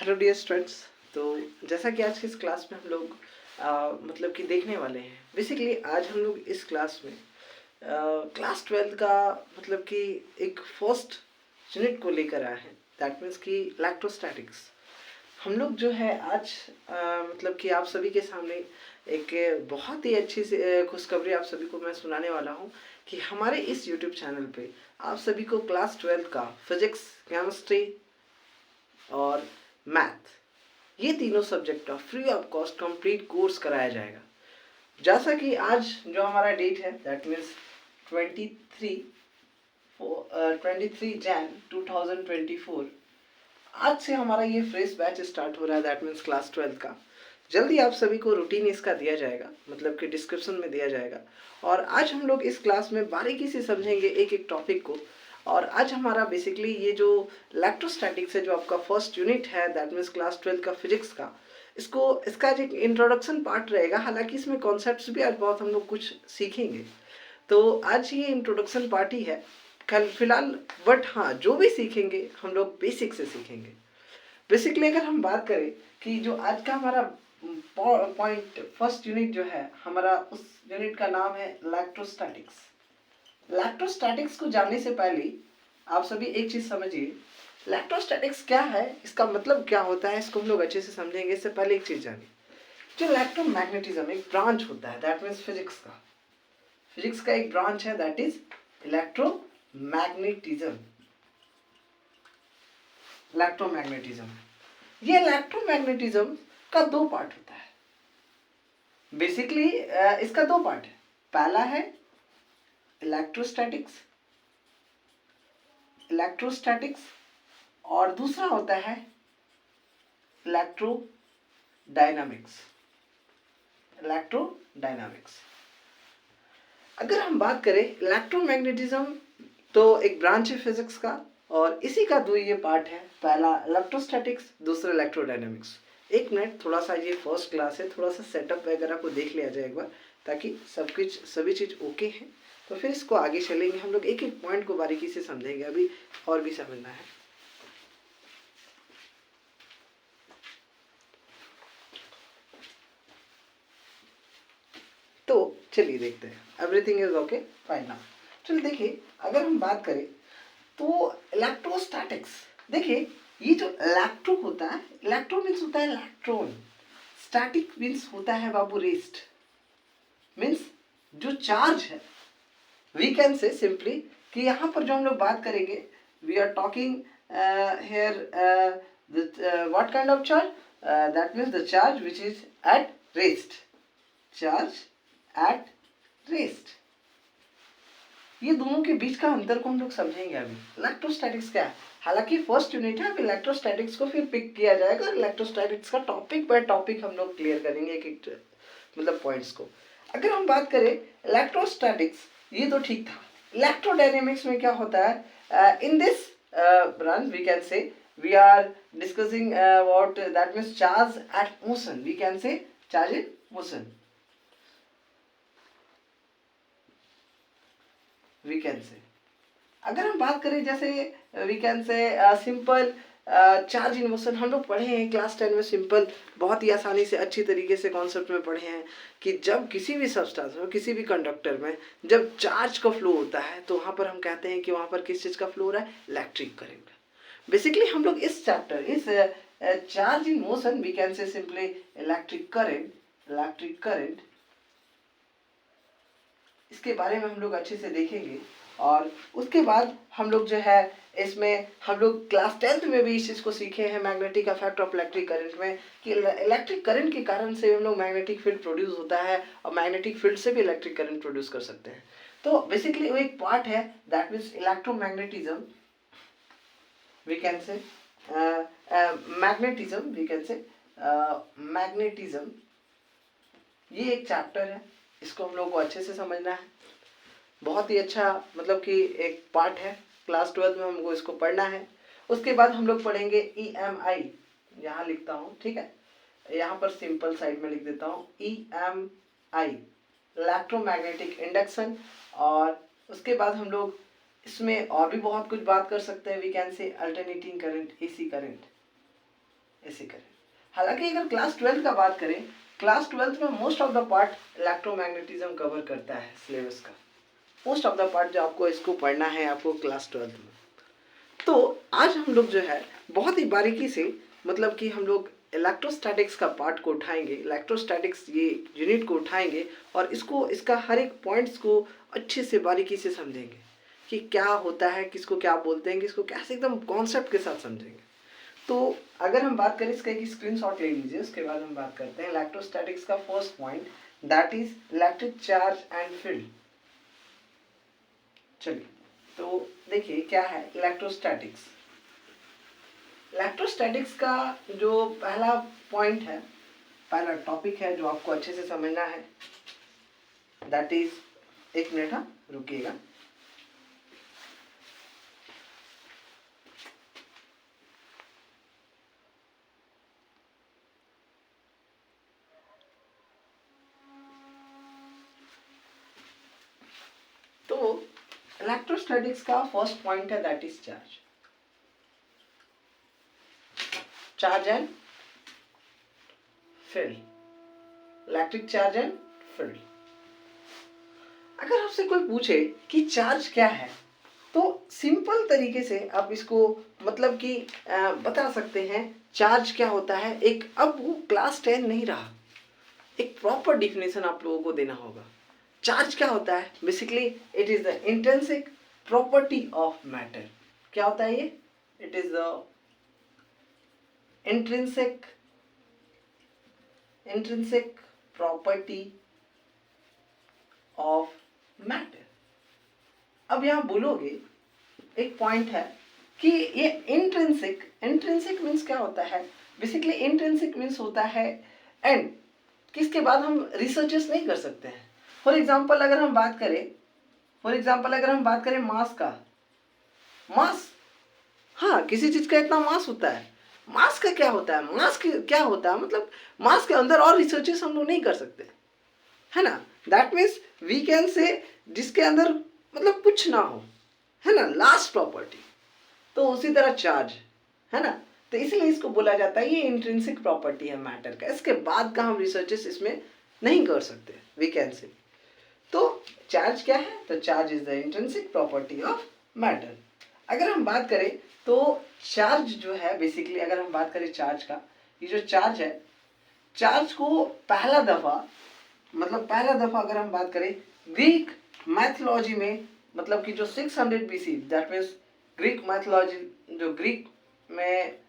Hello dear students. तो जैसा कि आज की इस क्लास में हम लोग मतलब कि देखने वाले हैं, बेसिकली आज हम लोग इस क्लास में क्लास 12 का मतलब कि एक फर्स्ट यूनिट को लेकर आए हैं। दैट मीन्स कि इलेक्ट्रोस्टैटिक्स। हम लोग जो है आज मतलब कि आप सभी के सामने एक बहुत ही अच्छी सी खुशखबरी आप सभी को मैं सुनाने वाला हूँ कि हमारे इस यूट्यूब चैनल पे आप सभी को क्लास 12 का फिजिक्स, केमिस्ट्री और मैथ, ये तीनों सब्जेक्ट का free of cost complete course कराया जाएगा। जैसा कि आज जो हमारा डेट है दैट मीन्स 23 जैन 2024, आज से हमारा ये फ्रेश बैच स्टार्ट हो रहा है। दैट मीन्स क्लास 12 का जल्दी आप सभी को रूटीन इसका दिया जाएगा, मतलब कि डिस्क्रिप्शन में दिया जाएगा। और आज हम लोग इस क्लास में बारीकी से समझेंगे एक एक टॉपिक को। और आज हमारा बेसिकली ये जो इलेक्ट्रोस्टैटिक्स है, जो आपका फर्स्ट यूनिट है दैट मीन्स क्लास 12 का फिजिक्स का, इसका एक इंट्रोडक्शन पार्ट रहेगा। हालांकि इसमें कॉन्सेप्ट्स भी आज बहुत हम लोग कुछ सीखेंगे। तो आज ये इंट्रोडक्शन पार्ट ही है कल फिलहाल, बट हाँ जो भी सीखेंगे हम लोग बेसिक से सीखेंगे। बेसिकली अगर हम बात करें कि जो आज का हमारा पॉइंट फर्स्ट यूनिट जो है हमारा, उस यूनिट का नाम है इलेक्ट्रोस्टैटिक्स। इलेक्ट्रोस्टैटिक्स को जानने से पहले आप सभी एक चीज समझिए, इलेक्ट्रोस्टैटिक्स क्या है, इसका मतलब क्या होता है, इसको हम लोग अच्छे से समझेंगे। इससे पहले एक चीज जानिए, जो इलेक्ट्रोमैग्नेटिज्म एक ब्रांच होता है दैट मीन्स फिजिक्स का एक ब्रांच है दैट इज इलेक्ट्रोमैग्नेटिज्म। इलेक्ट्रोमैग्नेटिज्म, ये इलेक्ट्रोमैग्नेटिज्म का दो पार्ट होता है। बेसिकली इसका दो पार्ट है। पहला है इलेक्ट्रोस्टैटिक्स इलेक्ट्रोस्टैटिक्स और दूसरा होता है इलेक्ट्रोडायनामिक्स। इलेक्ट्रोडायनामिक्स, अगर हम बात करें इलेक्ट्रोमैग्नेटिज्म तो एक ब्रांच है फिजिक्स का, और इसी का दो ये पार्ट है, पहला इलेक्ट्रोस्टैटिक्स, दूसरा इलेक्ट्रोडायनामिक्स। एक मिनट, थोड़ा सा ये फर्स्ट क्लास है, थोड़ा सा सेटअप वगैरह को देख लिया जाए एक बार, ताकि सभी चीज़ ओके है। तो फिर इसको आगे चलेंगे, हम लोग एक एक पॉइंट को बारीकी से समझेंगे, अभी और भी समझना है। तो चलिए देखते हैं, everything is okay fine now. चलिए देखिए, अगर हम बात करें तो इलेक्ट्रोस्टैटिक्स, देखिए ये जो इलेक्ट्रो होता है, इलेक्ट्रो मीन्स होता है इलेक्ट्रॉन, स्टैटिक मीन्स होता है बाबू रेस्ट, मीन्स जो चार्ज है। वी कैन से सिंपली कि यहाँ पर जो हम लोग बात करेंगे, we are talking here what kind of charge, that means the charge which is at rest, charge at rest. ये दोनों के बीच का अंतर को हम लोग समझेंगे अभी। इलेक्ट्रोस्टैटिक्स क्या है, हालांकि फर्स्ट यूनिट है, अब इलेक्ट्रोस्टैटिक्स को फिर पिक किया जाएगा और इलेक्ट्रोस्टैटिक्स का टॉपिक बाय टॉपिक हम लोग क्लियर करेंगे, एक एक मतलब पॉइंट्स को। अगर हम बात करें इलेक्ट्रोस्टैटिक्स, ये तो ठीक था। इलेक्ट्रोडायनेमिक्स में क्या होता है, in this branch we can say we are discussing what that means charge at motion, we can say charge in motion, we can say. अगर हम बात करें जैसे we can say simple charge in motion, हम लोग पढ़े हैं class 10 में, सिंपल बहुत ही आसानी से अच्छी तरीके से कॉन्सेप्ट में पढ़े हैं कि जब किसी भी सब्सटेंस में, किसी भी कंडक्टर में जब चार्ज का फ्लो होता है तो वहाँ पर हम कहते हैं कि वहाँ पर किस चीज़ का फ्लो हो रहा है, इलेक्ट्रिक करंट। बेसिकली हम लोग इस चैप्टर, इस charge in motion, we can say simply electric current, इसके बारे में हम लोग अच्छे से देखेंगे। और उसके बाद हम लोग जो है इसमें हम लोग क्लास 10th में भी इस चीज़ को सीखे हैं, magnetic effect of electric current में, कि इलेक्ट्रिक करंट के कारण से हम लोग मैग्नेटिक फील्ड प्रोड्यूस होता है और मैग्नेटिक फील्ड से भी इलेक्ट्रिक करंट प्रोड्यूस कर सकते हैं। तो बेसिकली वो एक पार्ट है that means electromagnetism, we can say magnetism, we can say magnetism, ये एक चैप्टर है, इसको हम लोग को अच्छे से समझना है। बहुत ही अच्छा मतलब कि एक पार्ट है, क्लास 12 में हमको इसको पढ़ना है। उसके बाद हम लोग पढ़ेंगे EMI, यहाँ लिखता हूँ, ठीक है, यहाँ पर सिंपल साइड में लिख देता हूँ EMI, इलेक्ट्रोमैग्नेटिक इंडक्शन। और उसके बाद हम लोग इसमें और भी बहुत कुछ बात कर सकते हैं, we can say alternating current, AC current. ऐसे करें। हालांकि अगर क्लास 12 का बात करें, क्लास 12 में most of the part electromagnetism cover करता है सिलेबस का, मोस्ट ऑफ द पार्ट जो आपको इसको पढ़ना है आपको क्लास 12 में। तो आज हम लोग जो है बहुत ही बारीकी से मतलब कि हम लोग इलेक्ट्रोस्टैटिक्स का पार्ट को उठाएंगे, इलेक्ट्रोस्टैटिक्स ये यूनिट को उठाएंगे और इसको इसका हर एक पॉइंट्स को अच्छे से बारीकी से समझेंगे कि क्या होता है, किसको क्या बोलते हैं, किसको कैसे एकदम कॉन्सेप्ट के साथ समझेंगे। तो अगर हम बात करें इसका एक स्क्रीनशॉट ले लीजिए, उसके बाद हम बात करते हैं इलेक्ट्रोस्टैटिक्स का first point, that is electric charge and field. चलिए तो देखिए क्या है इलेक्ट्रोस्टैटिक्स। इलेक्ट्रोस्टैटिक्स का जो पहला पॉइंट है, पहला टॉपिक है जो आपको अच्छे से समझना है, दैट इज, एक मिनट, हाँ रुकिएगा। तो इलेक्ट्रोस्टैटिक्स का फर्स्ट पॉइंट है that is charge, charge and field, electric charge and field. अगर आपसे कोई पूछे कि चार्ज क्या है, तो सिंपल तरीके से आप इसको मतलब कि बता सकते हैं चार्ज क्या होता है। एक, अब वो क्लास 10 नहीं रहा, एक प्रॉपर डिफिनेशन आप लोगों को देना होगा। चार्ज क्या होता है? Basically it is the intrinsic property of matter. क्या होता है ये? It is the intrinsic property of matter. अब यहां बोलोगे एक पॉइंट है कि ये इंट्रिंसिक मीन्स क्या होता है? बेसिकली इंट्रिंसिक मीन्स होता है एंड किसके बाद हम रिसर्चेस नहीं कर सकते हैं। फॉर एग्जाम्पल अगर हम बात करें मास का, मास, हाँ किसी चीज का इतना मास होता है, मास का क्या होता है, मास क्या होता है, मतलब मास के अंदर और रिसर्चेस हम लोग नहीं कर सकते, है ना। दैट मीन्स वी कैन से जिसके अंदर मतलब कुछ ना हो, है ना, लास्ट प्रॉपर्टी। तो उसी तरह चार्ज, है ना, तो इसलिए इसको बोला जाता है ये इंट्रिंसिक प्रॉपर्टी है मैटर का, इसके बाद का हम रिसर्चेस इसमें नहीं कर सकते, वी कैन से। तो चार्ज क्या है? तो charge is the intrinsic property of matter. अगर हम बात करें तो चार्ज जो है, बेसिकली अगर हम बात करें चार्ज का, ये जो चार्ज है, चार्ज को पहला दफा अगर हम बात करें ग्रीक मैथोलॉजी में, मतलब कि जो 600 BC, that means Greek mythology, जो ग्रीक में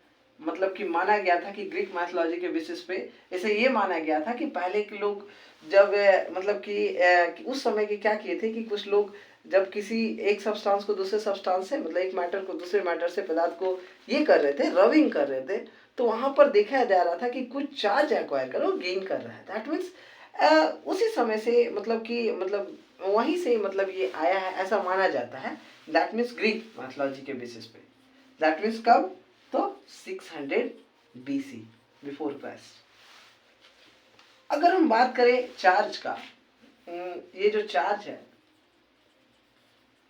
मतलब कि माना गया था कि ग्रीक मैथोलॉजी के बेसिस पे इसे ये माना गया था कि पहले के लोग जब मतलब कि उस समय के क्या किए थे कि कुछ लोग जब किसी एक सब्सटेंस को दूसरे सब्सटेंस से, मतलब एक मैटर को दूसरे मैटर से, पदार्थ को ये कर रहे थे, रबिंग कर रहे थे, तो वहां पर देखा जा रहा था कि कुछ चार्ज एक्वायर कर वो गेन कर रहा है। दैट मीन्स उसी समय से मतलब वहीं से मतलब ये आया है ऐसा माना जाता है। दैट मीन्स ग्रीक मैथोलॉजी के बेसिस पे। दैट मीन्स कब? तो 600 बीसी, बिफोर क्राइस्ट। अगर हम बात करें चार्ज का, ये जो चार्ज है,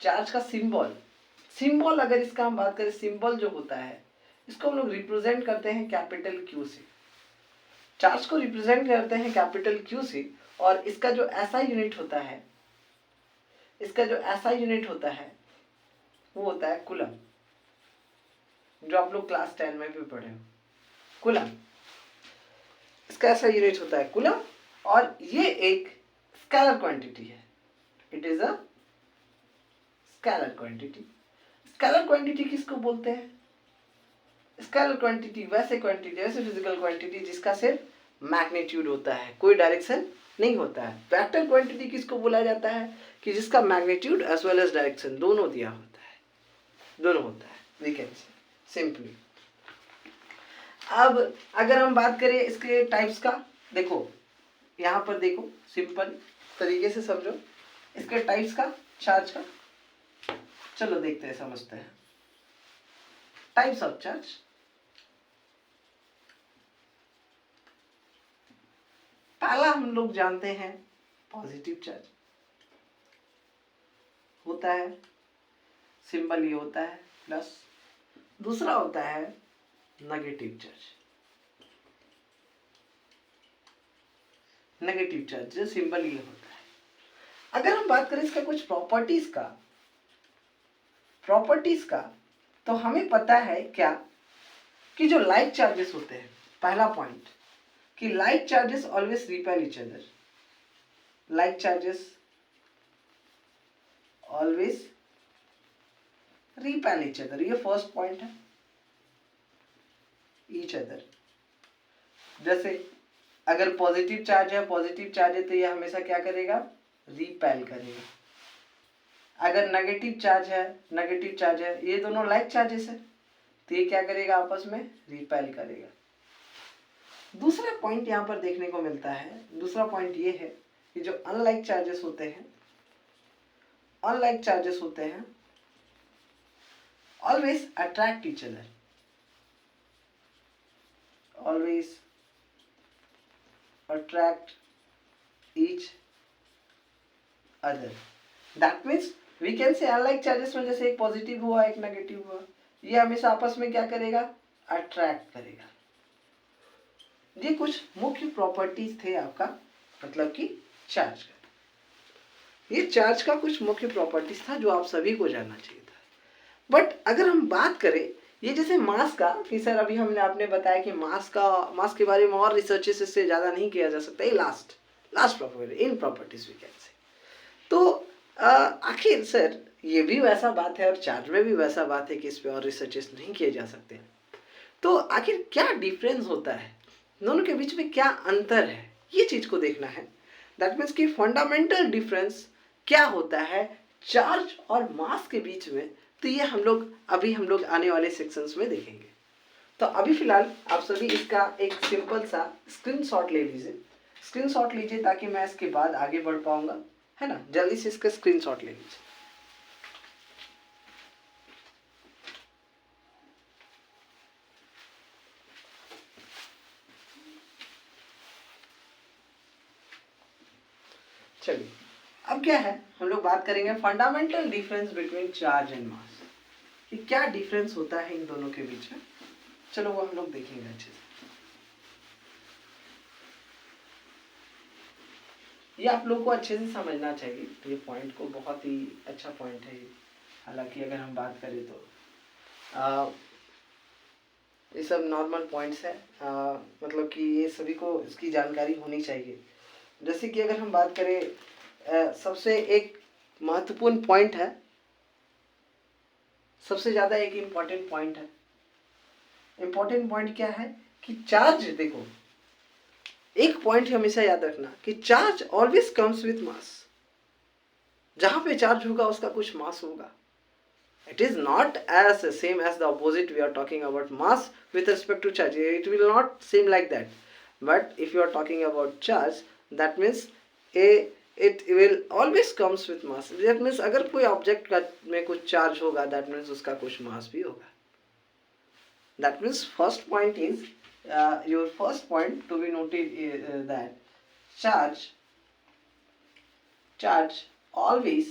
चार्ज का सिंबल अगर इसका हम बात करें, सिंबल जो होता है इसको हम लोग रिप्रेजेंट करते हैं कैपिटल क्यू से। चार्ज को रिप्रेजेंट करते हैं कैपिटल क्यू से, और इसका जो ऐसा यूनिट होता है, वो होता है कूलम, जो आप लोग क्लास 10 में भी पढ़े हो, कूलम। इसका ऐसा यूनिट होता है कूलम, और ये एक स्केलर क्वांटिटी है। It is a scalar quantity. Scalar quantity किसको बोलते हैं? स्केलर क्वांटिटी वैसे फिजिकल क्वांटिटी जिसका सिर्फ मैग्नीट्यूड होता है, कोई डायरेक्शन नहीं होता है। वेक्टर क्वांटिटी किसको बोला जाता है? कि जिसका magnitude as well as direction दोनों दिया होता है, वी कैन से सिंपली। अब अगर हम बात करें इसके टाइप्स का, देखो यहाँ पर देखो, सिंपल तरीके से समझो इसके टाइप्स का चार्ज का। चलो देखते हैं, समझते हैं टाइप्स ऑफ चार्ज। पहला हम लोग जानते हैं पॉजिटिव चार्ज होता है, सिंबल ये होता है प्लस। दूसरा होता है नेगेटिव चार्ज। नेगेटिव चार्ज, जो सिंबल ये होता है। अगर हम बात करें इसका कुछ प्रॉपर्टीज का तो हमें पता है क्या कि जो लाइक चार्जेस होते हैं, पहला पॉइंट कि like charges always repel each other, like charges always repel each other, ये फर्स्ट पॉइंट है, ईच अदर। जैसे अगर पॉजिटिव चार्ज है तो ये हमेशा क्या करेगा, रिपेल करेगा। अगर नेगेटिव चार्ज है, ये दोनों लाइक चार्जेस है तो ये क्या करेगा, आपस में रिपेल करेगा। दूसरा पॉइंट यहाँ पर देखने को मिलता है, दूसरा पॉइंट ये है कि जो अनलाइक चार्जेस होते हैं always attract each other, always attract each other. That means we can say unlike charges में जैसे एक पॉजिटिव हुआ एक नेगेटिव हुआ, ये हमेशा आपस में क्या करेगा, अट्रैक्ट करेगा। ये कुछ मुख्य प्रॉपर्टीज थे आपका, मतलब कि चार्ज का। ये चार्ज का कुछ मुख्य प्रॉपर्टीज था जो आप सभी को जानना चाहिए था। बट अगर हम बात करें ये जैसे मास का, कि सर अभी आपने बताया कि मास के बारे में और रिसर्चेस इससे ज़्यादा नहीं किया जा सकता, ये last property in properties we can say. तो आखिर सर ये भी वैसा बात है और चार्ज में भी वैसा बात है कि इस पे और रिसर्चेस नहीं किए जा सकते, तो आखिर क्या डिफरेंस होता है, दोनों के बीच में क्या अंतर है, ये चीज को देखना है। दैट मीन्स कि फंडामेंटल डिफरेंस क्या होता है चार्ज और मास के बीच में, तो ये हम लोग आने वाले सेक्शंस में देखेंगे। तो अभी फिलहाल आप सभी इसका एक सिंपल सा स्क्रीनशॉट ले लीजिए ताकि मैं इसके बाद आगे बढ़ पाऊंगा, है ना। जल्दी से इसका स्क्रीनशॉट ले लीजिए। चलिए अब क्या है, हम लोग बात करेंगे fundamental difference between charge and mass, कि क्या डिफरेंस होता है इन दोनों के बीच में। चलो वो हम लोग देखेंगे अच्छे से। ये आप लोगों को अच्छे से समझना चाहिए, ये पॉइंट को, बहुत ही अच्छा पॉइंट है ये। हालांकि अगर हम बात करें तो ये सब नॉर्मल पॉइंट्स है, मतलब कि ये सभी को इसकी जानकारी होनी चाहिए। जैसे कि अगर हम बात करें सबसे एक महत्वपूर्ण पॉइंट है, सबसे ज़्यादा एक इम्पॉर्टेंट पॉइंट है। इम्पॉर्टेंट पॉइंट क्या है कि चार्ज, देखो एक पॉइंट हमेशा याद रखना कि charge always comes with mass. जहां पे चार्ज होगा उसका कुछ मास होगा। It is not as same as the opposite we are talking about mass with respect to charge. It will not seem like that. But if you are talking about charge, that means it will always comes with mass. That means अगर कोई object का में कुछ charge होगा, that means उसका कुछ mass भी होगा. That means first point is your first point to be noted that charge always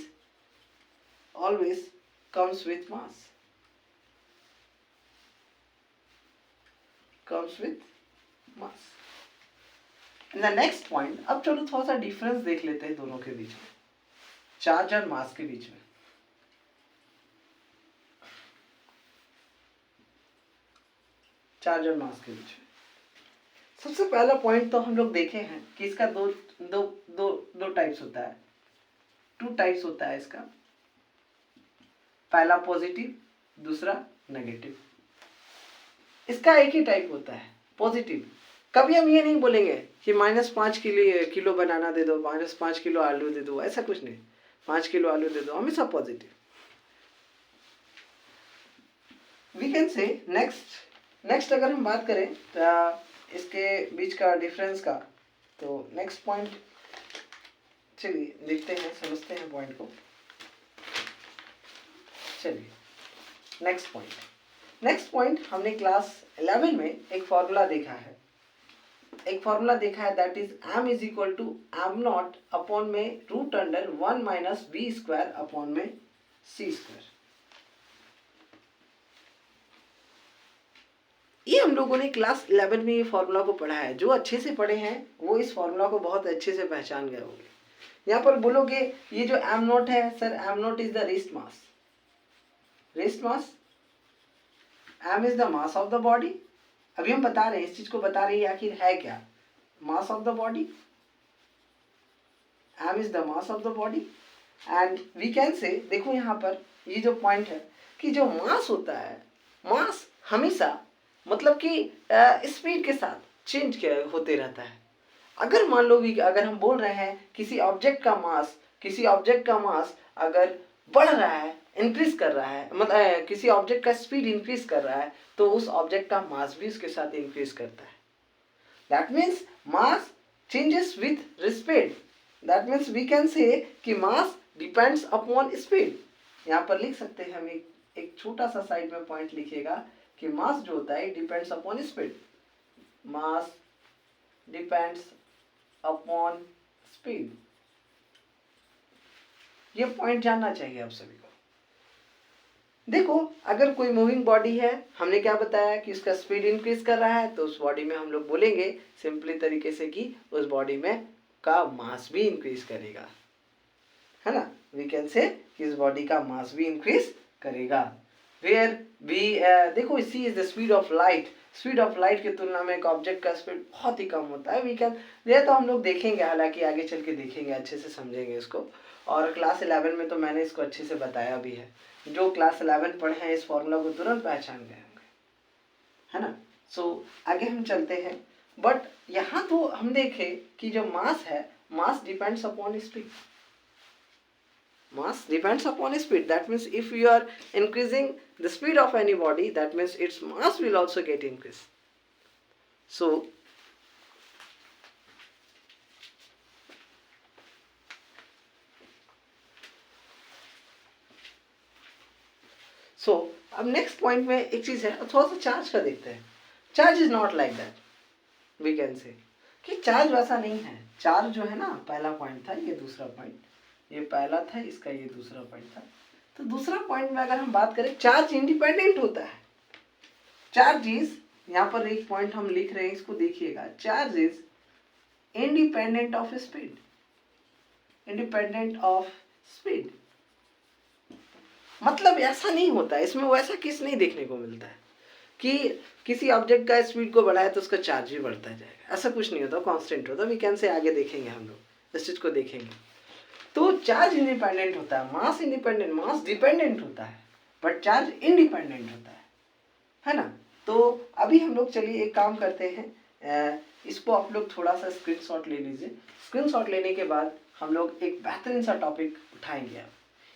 comes with mass. And the next point, अब चलो थोड़ा सा डिफरेंस देख लेते हैं दोनों के बीच में, चार्ज और मास के बीच में। चार्ज और मास के बीच में सबसे पहला पॉइंट तो हम लोग देखे हैं कि इसका दो टाइप्स होता है, 2 टाइप्स होता है इसका। पहला पॉजिटिव, दूसरा नेगेटिव। इसका एक ही टाइप होता है, पॉजिटिव। कभी हम ये नहीं बोलेंगे कि -5 किलो बनाना दे दो, -5 किलो आलू दे दो, ऐसा कुछ नहीं। 5 किलो आलू दे दो, हमेशा positive. We can say next अगर हम बात करें तो इसके बीच का डिफरेंस का, तो नेक्स्ट पॉइंट चलिए देखते हैं, समझते हैं पॉइंट को। चलिए नेक्स्ट पॉइंट हमने क्लास 11 में एक फॉर्मूला देखा है, that is m is equal to m0 upon में √1 माइनस b स्क्वायर अपॉन में c स्क्वायर। ये हम लोगों ने क्लास 11 में ये फॉर्मूला को पढ़ा है। जो अच्छे से पढ़े हैं वो इस फॉर्मूला को बहुत अच्छे से पहचान गए होंगे। यहाँ पर बोलोगे ये जो एम नॉट है, sir M not is the rest mass. Rest mass, M is the mass of the body. अभी हम बता रहे हैं, इस चीज को बता रहे हैं आखिर है क्या, mass of the body. M is the mass of the body and we can say, देखो यहाँ पर ये जो पॉइंट है कि जो मास होता है, मास हमेशा मतलब कि स्पीड के साथ चेंज होते रहता है। अगर मान लो भी अगर हम बोल रहे हैं किसी ऑब्जेक्ट का मास, किसी ऑब्जेक्ट का मास अगर बढ़ रहा है, इंक्रीज कर रहा है, मतलब किसी ऑब्जेक्ट का स्पीड इंक्रीज कर रहा है, तो उस ऑब्जेक्ट का मास भी उसके साथ इंक्रीज करता है। That means mass changes with speed. That means we can say कि मास डिपेंड्स अपॉन स्पीड। यहाँ पर लिख सकते हैं हम एक छोटा सा साइड में पॉइंट लिखिएगा कि मास जो होता है डिपेंड्स अपॉन स्पीड। मास डिपेंड्स अपॉन स्पीड। ये पॉइंट जानना चाहिए आप सभी को। देखो अगर कोई मूविंग बॉडी है, हमने क्या बताया कि उसका स्पीड इंक्रीज कर रहा है, तो उस बॉडी में हम लोग बोलेंगे सिंपली तरीके से कि उस बॉडी में का मास भी इंक्रीज करेगा, है ना। वी कैन से कि इस बॉडी का मास भी इंक्रीज करेगा। वेयर वी देखो C is the speed of light. Speed of light की तुलना में एक ऑब्जेक्ट का स्पीड बहुत ही कम होता है। वी कैन, ये तो हम लोग देखेंगे, हालांकि आगे चल के देखेंगे, अच्छे से समझेंगे इसको। और क्लास 11 में तो मैंने इसको अच्छे से बताया भी है। जो क्लास 11 पढ़े हैं इस फॉर्मूला को तुरंत पहचान गए होंगे, है ना। सो आगे हम चलते हैं। बट यहाँ तो हम देखें कि जो मास है, mass depends upon speed. Mass depends upon speed. That means if you are increasing the speed of any body, that means its mass will also get increased. So अब नेक्स्ट पॉइंट में एक चीज है, थोड़ा सा charge का देखते हैं। Charge is not like that. We can say कि चार्ज वैसा नहीं है। चार्ज जो है ना, पहला पॉइंट था, ये दूसरा पॉइंट, ये पहला था, इसका ये दूसरा पॉइंट था। तो दूसरा पॉइंट में अगर हम बात करें, चार्ज इंडिपेंडेंट होता है। चार्ज इज, यहाँ पर एक पॉइंट हम लिख रहे हैं, इसको देखिएगा, charge is independent of speed. Independent of speed मतलब ऐसा नहीं होता है, इसमें वैसा किस नहीं देखने को मिलता है कि किसी ऑब्जेक्ट का स्पीड को बढ़ाए तो उसका चार्ज भी बढ़ता जाएगा। ऐसा कुछ नहीं होता, कांस्टेंट होता। वी कैन से आगे देखेंगे, हम लोग इस चीज को देखेंगे। तो चार्ज इंडिपेंडेंट होता है, मास इंडिपेंडेंट, मास डिपेंडेंट होता है, बट चार्ज इंडिपेंडेंट होता है ना। तो अभी हम लोग चलिए एक काम करते हैं, इसको आप लोग थोड़ा सा स्क्रीनशॉट ले लीजिए। स्क्रीनशॉट लेने के बाद हम लोग एक बेहतरीन सा टॉपिक उठाएंगे। अब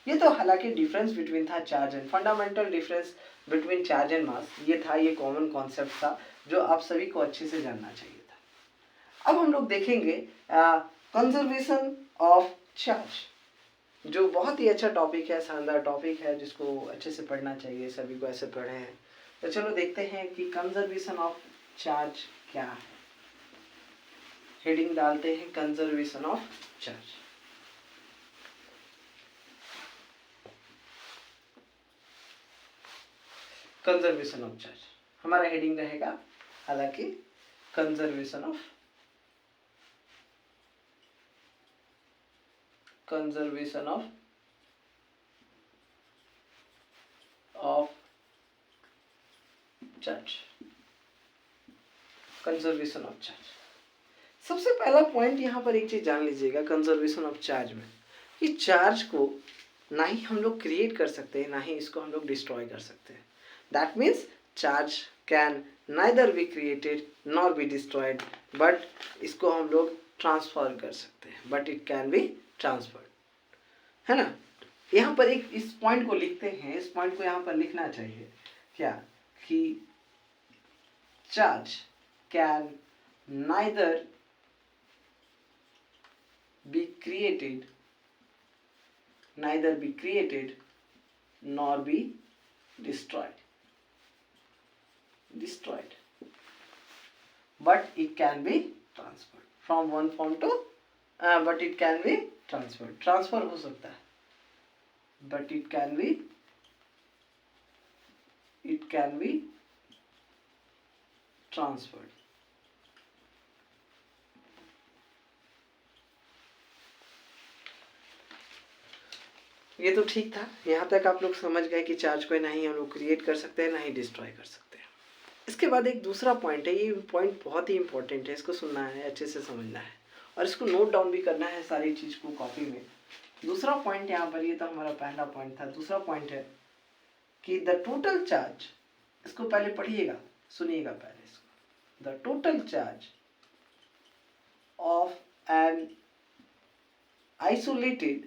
ये तो हालांकि डिफरेंस बिटवीन था charge and, fundamental difference between charge and mass, ये था, ये कॉमन कॉन्सेप्ट था जो आप सभी को अच्छे से जानना चाहिए था। अब हम लोग देखेंगे कंजर्वेशन ऑफ चार्ज, जो बहुत ही अच्छा टॉपिक है, शानदार टॉपिक है, जिसको अच्छे से पढ़ना चाहिए, सभी को ऐसे पढ़े हैं। तो चलो देखते हैं कि कंजर्वेशन ऑफ चार्ज क्या है। हेडिंग डालते हैं conservation of charge. Conservation of charge हमारा हेडिंग रहेगा, हालांकि conservation of charge. Conservation of charge, सबसे पहला पॉइंट यहाँ पर एक चीज जान लीजिएगा कंजर्वेशन ऑफ चार्ज में, कि चार्ज को ना ही हम लोग क्रिएट कर सकते हैं, ना ही इसको हम लोग डिस्ट्रॉय कर सकते हैं। That means charge can neither be created nor be destroyed, but इसको हम लोग ट्रांसफर कर सकते हैं, but it can be transferred, है ना। यहाँ पर एक इस पॉइंट को लिखते हैं, इस पॉइंट को यहाँ पर लिखना चाहिए क्या, कि charge can neither be created nor be destroyed, but it can be transferred from one form to but it can be transferred, transfer हो सकता है, but it can be transferred. ये तो ठीक था, यहाँ तक आप लोग समझ गए कि चार्ज को ना ही हम लोग क्रिएट कर सकते हैं ना ही डिस्ट्रॉय कर सकते हैं। इसके बाद एक दूसरा पॉइंट है, ये पॉइंट बहुत ही इंपॉर्टेंट है, इसको सुनना है, अच्छे से समझना है और इसको नोट डाउन भी करना है सारी चीज़ को कॉपी में। दूसरा पॉइंट यहाँ पर, ये तो हमारा पहला पॉइंट था, दूसरा पॉइंट है कि द टोटल चार्ज, इसको पहले पढ़िएगा, सुनिएगा पहले इसको। The total charge of an isolated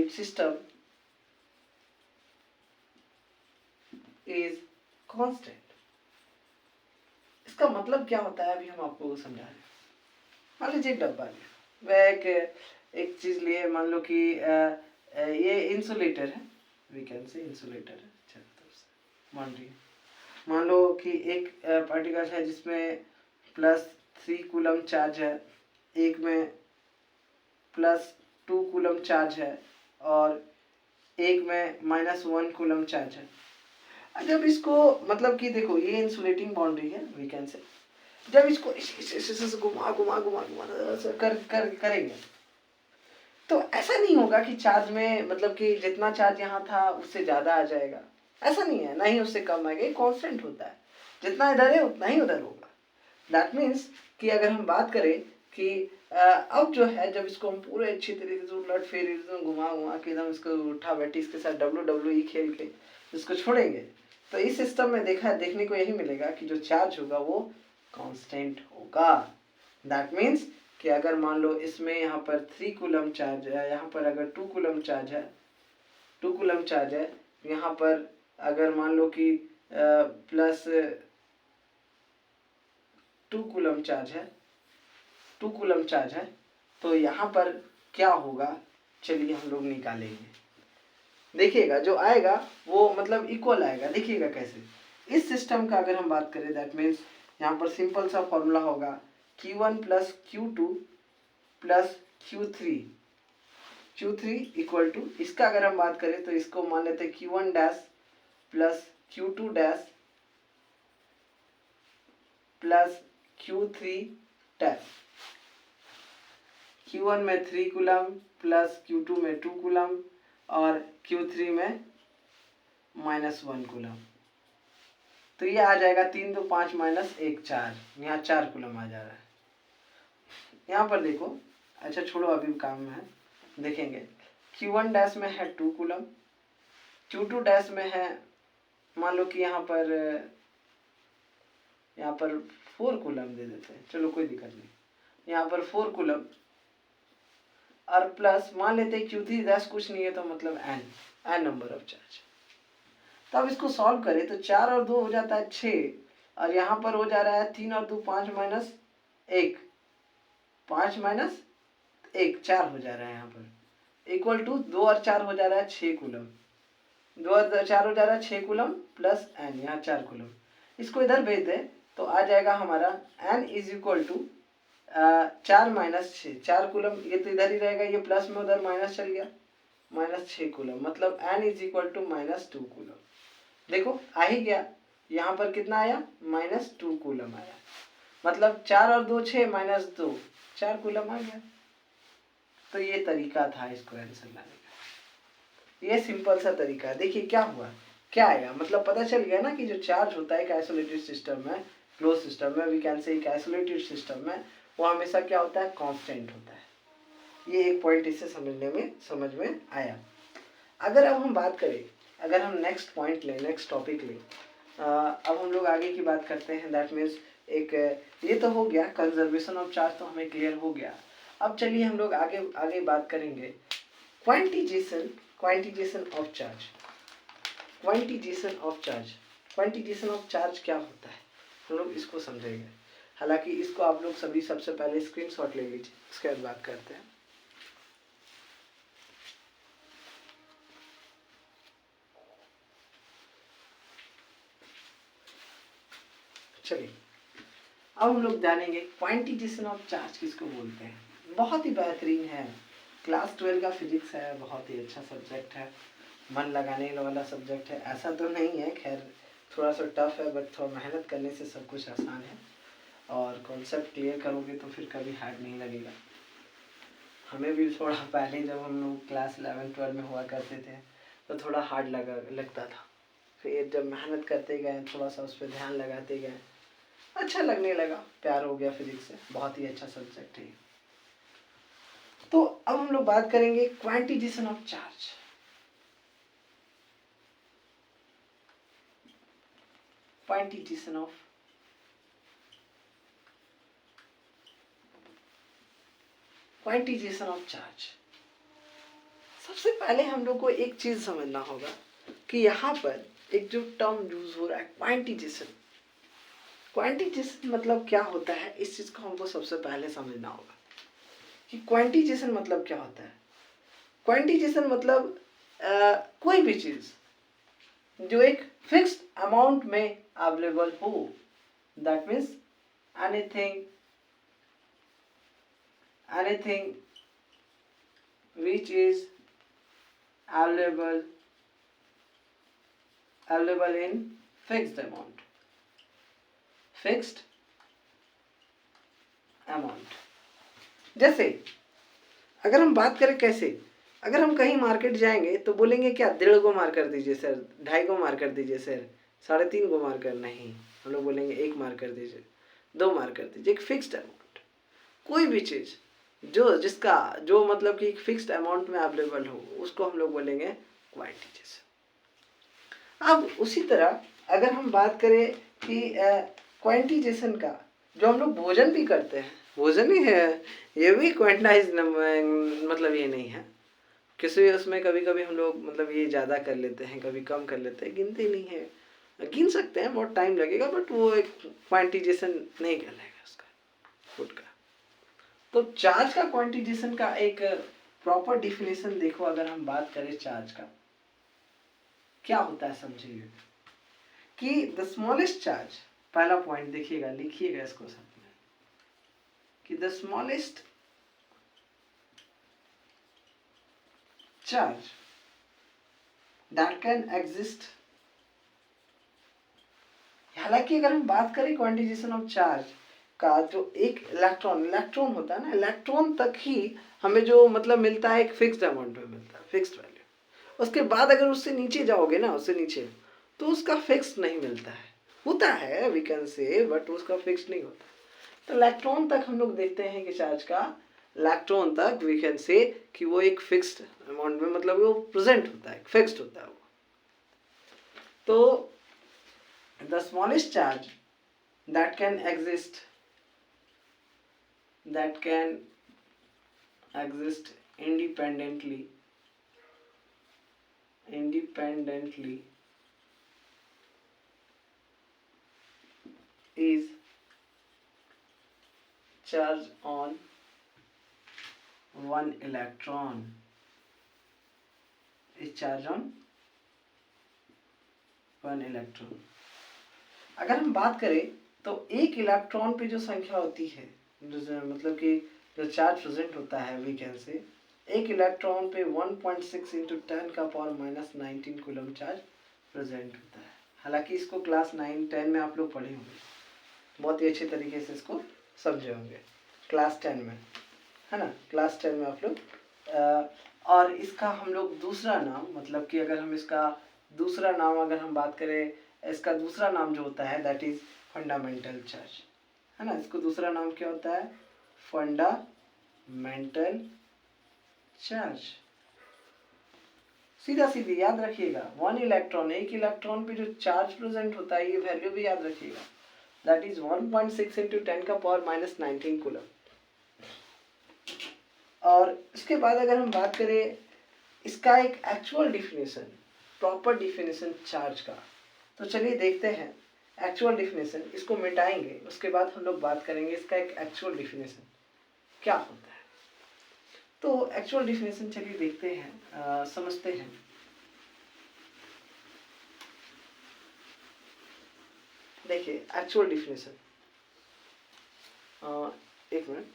system is constant। इसका मतलब क्या होता है अभी हम आपको समझा रहे हैं। मान लीजिए एक डब्बा लिया, वह एक चीज लिए, मान लो कि ये इंसुलेटर है, वी कैन से इंसुलेटर है, मान लो कि एक पार्टिकल है जिसमें +3 कूलम चार्ज है, एक में +2 कूलम चार्ज है और एक में -1 कूलम चार्ज है। जब इसको मतलब कि देखो ये इंसुलेटिंग बाउंड्री है, वी कैन से, जब इसको इस घुमा करेंगे तो ऐसा नहीं होगा कि चार्ज में मतलब कि जितना चार्ज यहाँ था उससे ज़्यादा आ जाएगा, ऐसा नहीं है, ना ही उससे कम आएगा, कांस्टेंट होता है, जितना इधर है उतना ही उधर होगा। दैट मीन्स कि अगर हम बात करें कि अब जो है जब इसको हम पूरे अच्छी तरीके से उलट फेर एकदम घुमा के एकदम इसको उठा बैठी इसके साथ WWE खेल के इसको छोड़ेंगे, तो इस सिस्टम में देखने को यही मिलेगा कि जो चार्ज होगा वो कांस्टेंट होगा। दैट मीन्स कि अगर मान लो इसमें यहाँ पर 3 कूलम चार्ज है, यहाँ पर अगर 2 कूलम चार्ज है, 2 कूलम चार्ज है, यहाँ पर अगर मान लो कि +2 कूलम चार्ज है, 2 कूलम चार्ज है, तो यहाँ पर क्या होगा, चलिए हम लोग निकालेंगे। देखिएगा जो आएगा वो मतलब इक्वल आएगा। देखिएगा कैसे, इस सिस्टम का अगर हम बात करें, दैट मीन्स यहाँ पर सिंपल सा फॉर्मूला होगा Q1 + Q2 + Q3 equal to, इसका अगर हम बात करें तो इसको मान लेते Q1 dash + Q2 dash + Q3 dash. Q1 में 3 कूलम + Q2 में 2 कूलम और Q3 में -1 कूलम, तो ये आ जाएगा 3 2 5 -1 4, यहाँ 4 कूलम आ जा रहा है। यहाँ पर देखो, अच्छा छोड़ो अभी काम में है, देखेंगे Q1 डैश में है 2 कूलम, Q2 डैश में है मान लो कि यहाँ पर 4 कूलम दे देते हैं, चलो कोई दिक्कत नहीं, यहाँ पर 4 कूलम और प्लस मान लेते हैं Q3 डैश कुछ नहीं है तो मतलब n नंबर ऑफ चार्ज। तब इसको सॉल्व करें तो 4 और 2 हो जाता है 6 और यहाँ पर हो जा रहा है 3 और 2 5 -1, 5 -1 4 हो जा रहा है, यहाँ पर इक्वल टू 2 और 4 हो जा रहा है 6 कूलम, 2 और 4 हो जा रहा है 6 कूलम प्लस n, यहाँ 4 कूलम। इसको इधर भेज दें तो आ जाएगा हमारा n = 4 - 6, 4 कूलम, ये तो इधर ही रहेगा, ये प्लस में उधर माइनस चल गया, -6 कूलम, मतलब n = -2 कूलम। देखो आ ही गया, यहाँ पर कितना आया, -2 कूलम आया, मतलब 4 और 2 6 -2 4 कूलम आ गया। तो ये तरीका था इसको आंसर लाने का, ये सिंपल सा तरीका है। देखिए क्या हुआ, क्या आएगा, मतलब पता चल गया ना कि जो चार्ज होता है एक आइसोलेटेड सिस्टम में, क्लोज सिस्टम में, वी कैन से एक आइसोलेटेड सिस्टम में वो हमेशा क्या होता है, कांस्टेंट होता है। ये एक पॉइंट इससे समझ में आया। अगर अब हम बात करें, अगर हम नेक्स्ट पॉइंट लें, नेक्स्ट टॉपिक लें, अब हम लोग आगे की बात करते हैं। दैट मीन्स एक ये तो हो गया कंजर्वेशन ऑफ चार्ज, तो हमें क्लियर हो गया। अब चलिए हम लोग आगे बात करेंगे quantisation of charge. Quantisation of charge क्या होता है, हम लोग इसको समझेंगे। हालांकि इसको आप लोग सभी सबसे पहले स्क्रीनशॉट ले लीजिए, उसके बाद बात करते हैं। चलिए अब हम लोग जानेंगे क्वांटिजेशन ऑफ चार्ज किसको बोलते हैं। बहुत ही बेहतरीन है, क्लास 12 का फिजिक्स है, बहुत ही अच्छा सब्जेक्ट है, मन लगाने वाला सब्जेक्ट है, ऐसा तो नहीं है, खैर थोड़ा सा टफ है, बट थोड़ा मेहनत करने से सब कुछ आसान है। और कॉन्सेप्ट क्लियर करोगे तो फिर कभी हार्ड नहीं लगेगा। हमें भी थोड़ा पहले जब हम लोग क्लास 11-12 में हुआ करते थे तो थोड़ा हार्ड लगता था। फिर जब मेहनत करते गए, थोड़ा सा उस पर ध्यान लगाते गए, अच्छा लगने लगा, प्यार हो गया फिजिक्स से। बहुत ही अच्छा सब्जेक्ट है। तो अब हम लोग बात करेंगे quantisation of charge. Quantisation of charge. सबसे पहले हम लोग को एक चीज समझना होगा कि यहाँ पर एक जो टर्म यूज हो रहा है क्वांटिजेशन। क्वांटिजेशन मतलब क्या होता है, इस चीज को हमको सबसे पहले समझना होगा कि क्वांटिजेशन मतलब क्या होता है। क्वांटिजेशन मतलब कोई भी चीज जो एक फिक्स्ड अमाउंट में अवेलेबल हो, that means anything which is available in fixed amount। जैसे अगर हम बात करें कैसे, अगर हम कहीं मार्केट जाएंगे तो बोलेंगे क्या 1.5 को मार कर दीजिए सर, 2.5 को मार कर दीजिए सर, 3.5 को मार कर, नहीं, हम लोग बोलेंगे 1 मार कर दीजिए, 2 मार कर दीजिए। एक फिक्स्ड अमाउंट, कोई भी चीज जो मतलब कि एक फिक्स्ड अमाउंट में अवेलेबल हो, उसको हम लोग बोलेंगे क्वांटिजेशन। अब उसी तरह अगर हम बात करें कि क्वांटिजेशन का, जो हम लोग भोजन भी करते हैं, भोजन ही है, ये भी क्वांटाइज मतलब ये नहीं है। किसी उसमें कभी कभी हम लोग मतलब ये ज़्यादा कर लेते हैं, कभी कम कर लेते हैं, गिनते नहीं है। गिन सकते हैं, बहुत टाइम लगेगा, बट वो एक क्वांटिजेशन नहीं कहलाएगा उसका, फूड का। तो चार्ज का क्वांटिजेशन का एक प्रॉपर डिफिनेशन देखो। अगर हम बात करें चार्ज का क्या होता है, समझिए कि द स्मॉलेस्ट चार्ज, पहला पॉइंट देखिएगा, लिखिएगा इसको साथ में, कि the smallest charge that can exist. हालांकि अगर हम बात करें क्वांटिजेशन ऑफ चार्ज का, जो एक इलेक्ट्रॉन होता है ना, इलेक्ट्रॉन तक ही हमें जो मतलब मिलता है एक फिक्स्ड अमाउंट में मिलता है, फिक्स्ड वैल्यू। उसके बाद अगर उससे नीचे जाओगे ना, उससे नीचे, तो उसका फिक्स्ड नहीं मिलता है, होता है वी कैन से, बट उसका फिक्स्ड नहीं होता। तो इलेक्ट्रॉन तक हम लोग देखते हैं कि चार्ज का, इलेक्ट्रॉन तक वी कैन से कि वो एक फिक्स्ड अमाउंट में मतलब वो प्रेजेंट होता है, फिक्स्ड होता है वो। तो the smallest charge that can exist independently is charge on one electron, अगर हम बात करें तो एक इलेक्ट्रॉन पे जो संख्या होती है, मतलब कि जो चार्ज प्रेजेंट होता है, वी कैन से एक इलेक्ट्रॉन पे 1.6 इंटू 10 का पावर -19 कूलम चार्ज प्रेजेंट होता है। हालांकि इसको क्लास 9-10 में आप लोग पढ़े होंगे, बहुत ही अच्छे तरीके से इसको समझे होंगे क्लास 10 में, है ना, क्लास 10 में आप लोग। और इसका हम लोग दूसरा नाम, मतलब कि अगर हम इसका दूसरा नाम अगर हम बात करें, इसका दूसरा नाम जो होता है दैट इज फंडामेंटल चार्ज, है ना। इसको दूसरा नाम क्या होता है, फंडामेंटल चार्ज। सीधा सीधी याद रखिएगा, 1 इलेक्ट्रॉन, एक इलेक्ट्रॉन पे जो चार्ज प्रेजेंट होता है, ये वैल्यू भी याद रखिएगा, दैट इज 1.6 इंटू 10 का पावर -19 कूलम। और इसके बाद अगर हम बात करें इसका एक actual definition, proper definition charge का, तो चलिए देखते हैं एक्चुअल डिफिनेशन। इसको मिटाएंगे, उसके बाद हम लोग बात करेंगे इसका एक एक्चुअल डिफिनेशन क्या होता है। तो एक्चुअल डिफिनेशन चलिए देखते हैं, समझते हैं। देखिए एक्चुअल डिफिनेशन, एक मिनट,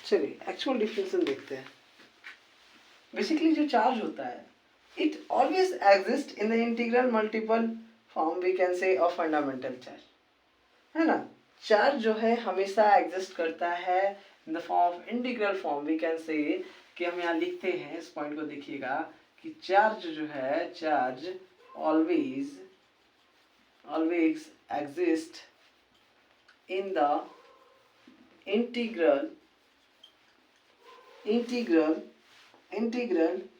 चलिए एक्चुअल डिफिनेशन देखते हैं। बेसिकली जो चार्ज होता है, it always exist in the integral multiple form, we can say of fundamental charge, है ना। चार्ज जो है हमेशा एग्जिस्ट करता है in the form of integral form, we can say कि हम यहाँ लिखते हैं, इस पॉइंट को देखिएगा कि चार्ज जो है, charge always always exist in the integral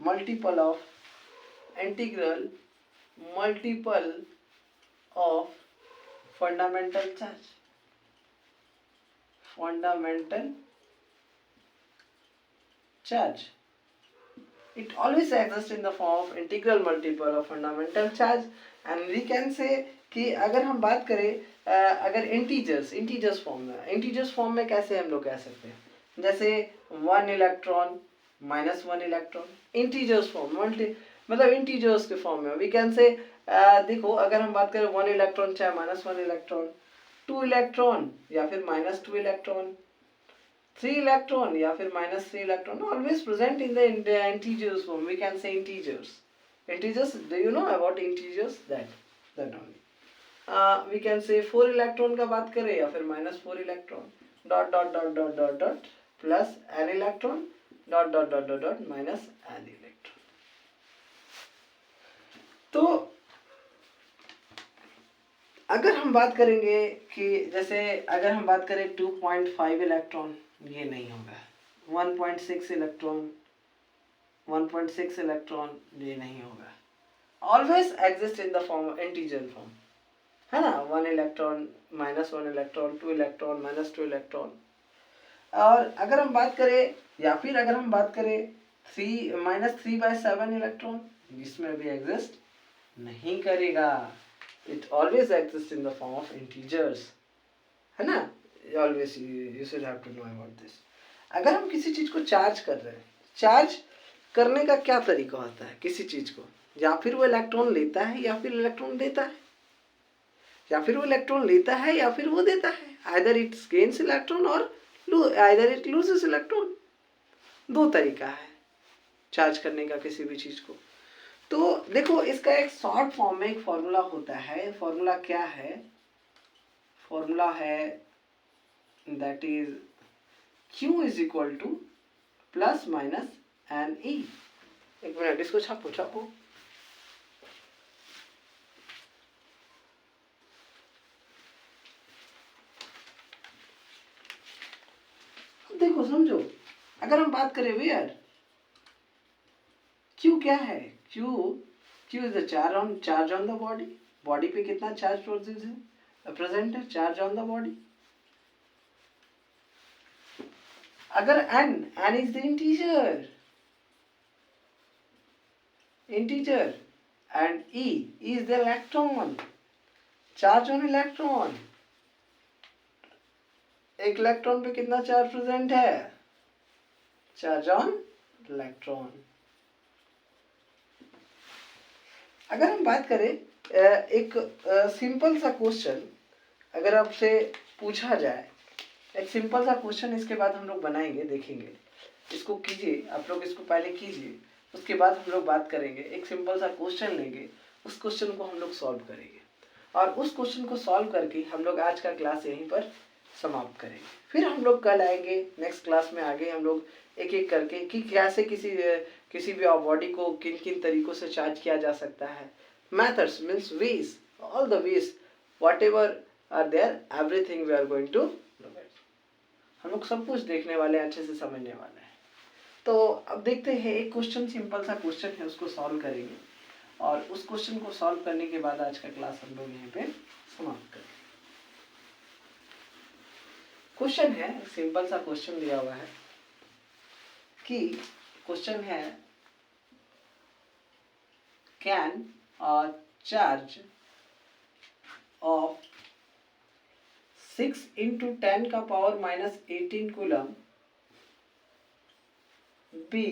multiple of fundamental charge, it always exists in the form of integral multiple of fundamental charge, and we can say कि अगर हम बात करें अगर इंटीजर्स फॉर्म में कैसे हम लोग कह सकते हैं, जैसे 1 इलेक्ट्रॉन -1 इलेक्ट्रॉन, इंटीजर्स फॉर्म मतलब इंटीजर्स के फॉर्म में वी कैन से देखो अगर हम बात करें 1 इलेक्ट्रॉन चाहे -1 इलेक्ट्रॉन, 2 इलेक्ट्रॉन या फिर -2 इलेक्ट्रॉन, 3 इलेक्ट्रॉन या फिर -3 electron, always present in the integers form, we can say integers, do you know about integers, that only. We can say 4 electron का बात करें या फिर -4 electron, dot dot dot dot dot dot plus n electron, dot dot dot dot dot minus n electron. तो अगर हम बात करेंगे कि जैसे अगर हम बात करें 2.5 इलेक्ट्रॉन, ये नहीं होगा, 1.6 इलेक्ट्रॉन, 1.6 इलेक्ट्रॉन, ये नहीं होगा, always exist in the form integer form, है ना। 1 इलेक्ट्रॉन, -1 इलेक्ट्रॉन, 2 इलेक्ट्रॉन, -2 इलेक्ट्रॉन। और अगर हम बात करें या फिर अगर हम बात करें 3-3/7 इलेक्ट्रॉन, इसमें भी एग्जिस्ट नहीं करेगा, it always exist in the form of integers, है ना। Always you should have to know about this. अगर हम किसी चीज को चार्ज कर रहे हैं, चार्ज करने का क्या तरीका होता है किसी चीज को, या फिर वो इलेक्ट्रॉन लेता है या फिर इलेक्ट्रॉन देता है, या फिर वो इलेक्ट्रॉन लेता है या फिर वो देता है, आइदर इट गेन्स इलेक्ट्रॉन और आइदर इट लूजेस इलेक्ट्रॉन। दो तरीका है चार्ज करने का किसी भी चीज को। तो देखो इसका एक शॉर्ट फॉर्म में एक फॉर्मूला होता है, फॉर्मूला क्या है, फॉर्मूला है that is Q is equal to plus minus N E. एक मिनट इसको छापो। देखो समझो, अगर हम बात करें वेयर, Q क्या है, Q is the charge on the body पे कितना चार्ज प्रेजेंट है, चार्ज ऑन द बॉडी। अगर n is the integer and E is the electron, charge on electron, एक इलेक्ट्रॉन पे कितना चार्ज प्रेजेंट है, चार्ज ऑन इलेक्ट्रॉन। अगर हम बात करें एक सिंपल सा क्वेश्चन अगर आपसे पूछा जाए, एक सिंपल सा क्वेश्चन इसके बाद हम लोग बनाएंगे, देखेंगे, इसको कीजिए आप लोग, इसको पहले कीजिए, उसके बाद हम लोग बात करेंगे। एक सिंपल सा क्वेश्चन लेंगे, उस क्वेश्चन को हम लोग सॉल्व करेंगे, और उस क्वेश्चन को सॉल्व करके हम लोग आज का क्लास यहीं पर समाप्त करेंगे। फिर हम लोग कल आएंगे नेक्स्ट क्लास में, आगे हम लोग एक एक करके कि कैसे किसी भी बॉडी को किन किन तरीकों से चार्ज किया जा सकता है, methods means ways, all the ways whatever are there, everything we are going to, हम लोग सब कुछ देखने वाले हैं, अच्छे से समझने वाले हैं। तो अब देखते हैं, एक क्वेश्चन सिंपल सा क्वेश्चन है, उसको सॉल्व करेंगे, और उस क्वेश्चन को सॉल्व करने के बाद आज का क्लास हम लोग यहीं पे समाप्त करेंगे। क्वेश्चन है, सिंपल सा क्वेश्चन दिया हुआ है कि क्वेश्चन है can a charge of 6 into 10 का पावर -18 कूलम बी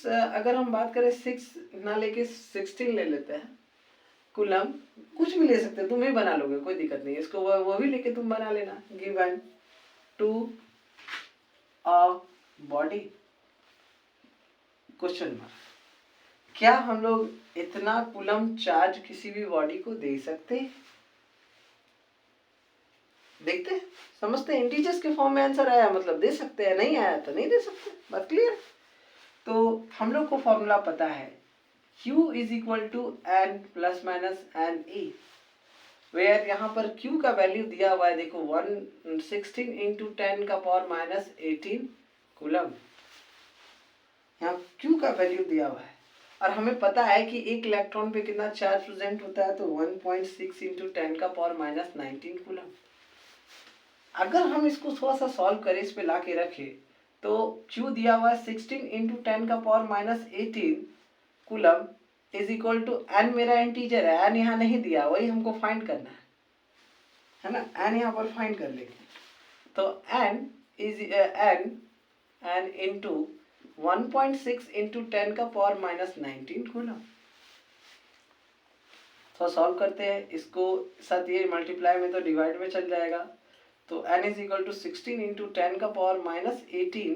अगर हम बात करें 6 ना लेके 16 ले लेते हैं, कूलम, कुछ भी ले सकते हो, तुम ही बना लोगे, कोई दिक्कत नहीं, इसको वो भी लेके तुम बना लेना। Given to a body question mark, क्या हम लोग इतना कूलम चार्ज किसी भी बॉडी को दे सकते हैं? देखते हैं, समझते हैं। इंटीजर्स के फॉर्म में आंसर आया मतलब दे सकते हैं, नहीं आया तो नहीं दे सकते, बात क्लियर। तो हम लोग को फॉर्मूला पता है, Q is equal to N plus minus N E, where यहाँ पर Q का वैल्यू दिया हुआ है, देखो 116 इंटू 10 का पावर माइनस 18 कूलम, यहाँ Q का वैल्यू दिया हुआ है। और हमें पता है कि एक इलेक्ट्रॉन पे कितना चार्ज प्रेजेंट होता है, तो 1.6 इंटू 10 का पावर माइनस 19 कूलम। अगर हम इसको थोड़ा सा सॉल्व करें, इस पे ला के रखें, तो Q दिया हुआ है 16 इंटू 10 का power minus 18 coulomb is equal to N, मेरा इंटीजर है, एन यहाँ नहीं दिया, वही हमको फाइंड करना है ना, एन यहाँ पर फाइंड कर लेंगे। तो N is N into 1.6 into 10 का पावर माइनस 19 कूलम। तो सॉल्व करते हैं इसको, साथ ये मल्टीप्लाई में तो डिवाइड में चल जाएगा, तो n is equal to 16 into 10 का पावर माइनस 18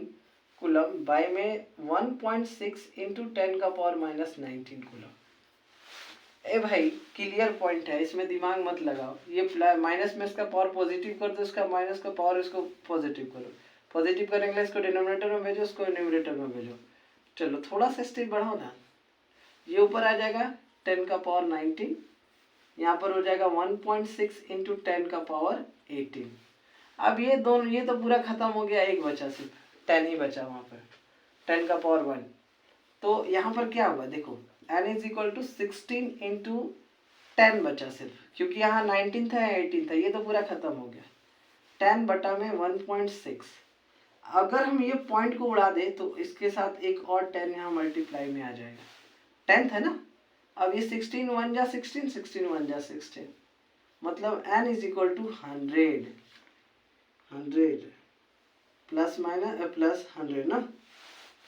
कूलम बाय में 1.6 इंटू 10 का पावर माइनस 19 कूलम। ए भाई क्लियर पॉइंट है, इसमें दिमाग मत लगाओ, ये माइनस में इसका पावर पॉजिटिव कर दो, इसका माइनस का पावर इसको पॉजिटिव करो, पॉजिटिव करेंगे इसको डिनोमिनेटर में भेजो, इसको न्यूमरेटर में भेजो। चलो थोड़ा सा स्टेप बढ़ाओ ना, ये ऊपर आ जाएगा 10 का पावर 19, यहाँ पर हो जाएगा 1.6 इंटू 10 का पावर 18। अब ये दोनों, ये तो पूरा खत्म हो गया, एक बचा, सिर्फ 10 ही बचा वहाँ पर, 10 का पावर 1। तो यहाँ पर क्या हुआ देखो, n is equal to 16 into 10 बचा सिर्फ, क्योंकि यहाँ 19 था 18 था, ये तो पूरा खत्म हो गया, 10 बटा में 1.6। अगर हम ये पॉइंट को उड़ा दे तो इसके साथ एक और 10 यहाँ मल्टीप्लाई में आ जाएगा, 10 है ना, अब ये 16 1 जा 16, 16 1 जा 16, मतलब n is equal to 100 plus minus plus 100 ना।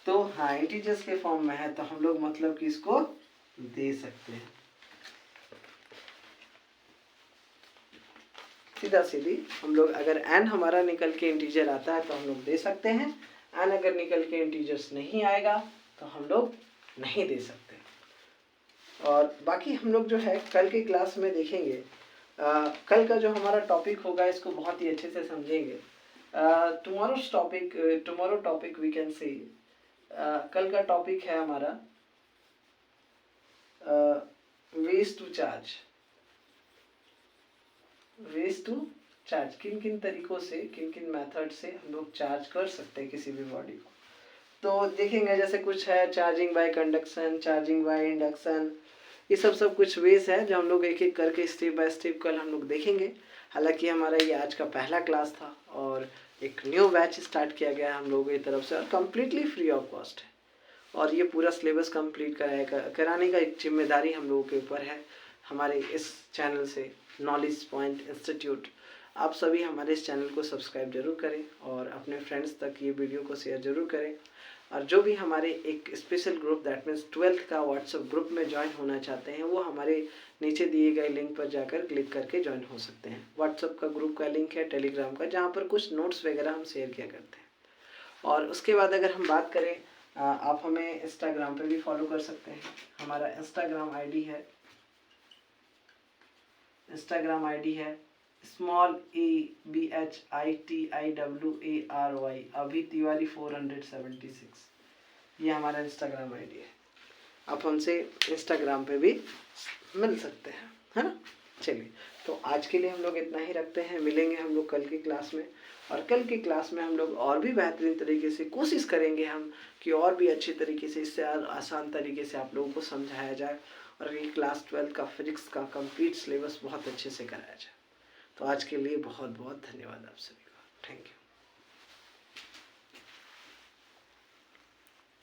तो हाँ इंटीजर्स के फॉर्म में है, तो हम लोग मतलब कि इसको दे सकते हैं, सीधा सीधी हम लोग, अगर n हमारा निकल के इंटीजर आता है तो हम लोग दे सकते हैं, n अगर निकल के इंटीजर्स नहीं आएगा तो हम लोग नहीं दे सकते। और बाकी हम लोग जो है कल के क्लास में देखेंगे, कल का जो हमारा टॉपिक होगा इसको बहुत ही अच्छे से समझेंगे। Tomorrow topic we can see, कल का टॉपिक है हमारा ways to charge. Ways to charge, किन किन तरीकों से, किन किन मेथड से हम लोग चार्ज कर सकते हैं किसी भी बॉडी को, तो देखेंगे। जैसे कुछ है charging by conduction, charging by induction, ये सब कुछ वेज है जो हम लोग एक एक करके स्टेप बाय स्टेप कल हम लोग देखेंगे। हालांकि हमारा ये आज का पहला क्लास था और एक न्यू बैच स्टार्ट किया गया है हम लोगों की तरफ से, और कम्प्लीटली फ्री ऑफ कॉस्ट है, और ये पूरा सिलेबस कंप्लीट कराने का एक जिम्मेदारी हम लोगों के ऊपर है। हमारे इस चैनल से नॉलेज पॉइंट इंस्टीट्यूट, आप सभी हमारे इस चैनल को सब्सक्राइब जरूर करें और अपने फ्रेंड्स तक ये वीडियो को शेयर जरूर करें। और जो भी हमारे एक special group that means 12th का व्हाट्सएप ग्रुप में ज्वाइन होना चाहते हैं, वो हमारे नीचे दिए गए लिंक पर जाकर क्लिक करके ज्वाइन हो सकते हैं। व्हाट्सएप का ग्रुप का लिंक है, टेलीग्राम का, जहाँ पर कुछ नोट्स वगैरह हम शेयर किया करते हैं। और उसके बाद अगर हम बात करें, आप हमें इंस्टाग्राम पे भी फॉलो कर सकते हैं। हमारा इंस्टाग्राम आईडी है SmallABHITIWARY अभी तिवारी 476, ये हमारा इंस्टाग्राम आईडी है। आप हमसे इंस्टाग्राम पे भी मिल सकते हैं, है ना। चलिए, तो आज के लिए हम लोग इतना ही रखते हैं, मिलेंगे हम लोग कल की क्लास में। और कल की क्लास में हम लोग और भी बेहतरीन तरीके से कोशिश करेंगे हम कि और भी अच्छे तरीके से, इससे आसान तरीके से आप लोगों को समझाया जाए, और ये क्लास 12 का फिजिक्स का कंप्लीट सिलेबस बहुत अच्छे से कराया जाए। तो आज के लिए बहुत बहुत धन्यवाद आप सभी का, थैंक यू।